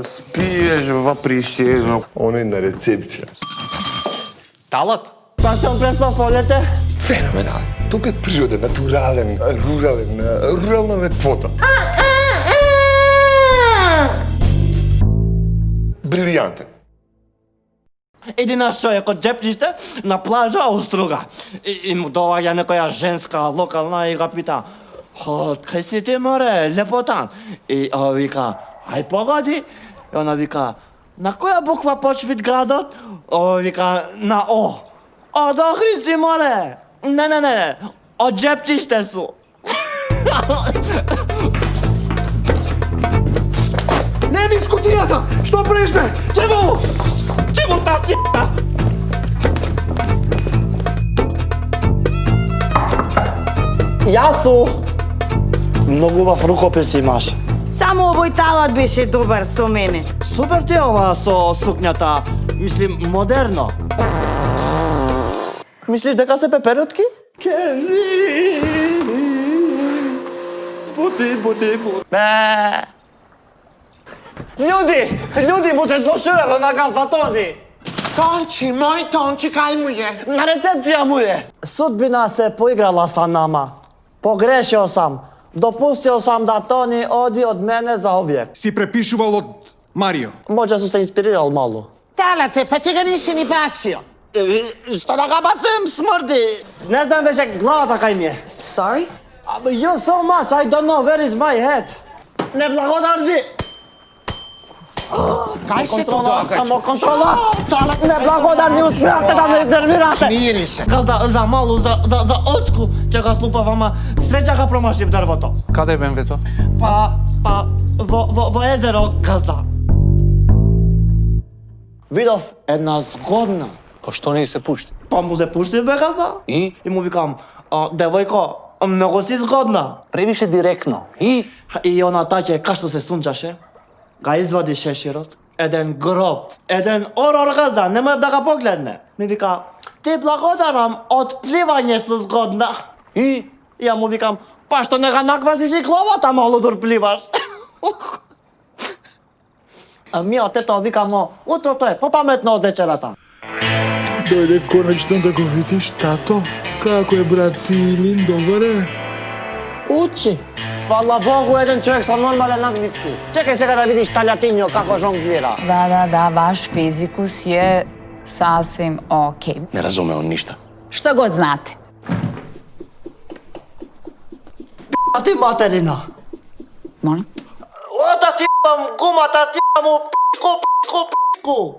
Спиеш в апрещение. Он е на рецепция. Талът? Па съм преспал полете. Феноменален. Тук е природа, натурален, рурална лепота. Брилиантен. Един наш човек от джепнище на плажа Оструга. И му доаѓа некоја женска локална и го пита: "Кај си ти, море, лепотан?" И вика: "Ај погоди." И она вика: "На која буква почвит градот?" Вика: "На О." "Од Охристи, море." Не. Од джепчиште су." Не ми с кутијата! Што правиш, бе? Чему та ц***а? Јасу многу убав рукопис имаш. Само овој талат беше добар со мене. Супер ти е ова со сукњата. Мислим, модерно. Мислиш дека се пеперутки? Кенди. Бути. Бе. Ljudi mu se zlošujelo na gazda Toni. Тончи, мој Тончи, кај му е? На рецепција му е. Судбина се поиграла со нама. Погрешил сам. Допустил сам да Тони оди од мене за овиек. Си препишувал од Марио. Може су се инспирирал малу. Талате, па ти го ниси ни бација. Што да ga бацим, смрди? Не знам веќе главата кај ми е. Sorry? You so much, I don't know where is my head. Неблагодарни. Кај се тоа? Контрола, само контрола. Неблагодарни, успеахте да ме изнервирате. Смири се. Газда, за малу, за отску, ќе го слупав, ама среќа ga промашив дрвото. Каде е БМВ-то? Во езеро, газда. Видов една згодна. Па што не се пушти? Па му се пуштив, бе, газда. И? И му викам: "Девојко, многу си згодна." Превише директно. И она таќе, кај што се сунчаше, га извади шеширот, еден гроб, еден орор, газда, немоев да ga погледне. Ми вика: "Ти благодарам, од пливање су згодна." И? Ја му викам: "Па што не га наквасиш и главата малу дур пливаш?" А ми од тето викамо: "Утрото е попаметно од вечерата." Дојде конечно да го видиш, тато. Како е, брат Тилин, добар е? Учи. Фала Богу, еден човек со нормален англиски. Чекај сега да видиш Талјатинјо како жонглира. Da, vaš fizikus je sasvim okej. Не разуме он ништа. Šta god znate. А ти материна. Molim? Ода ти имам гумата, ти имам у пику.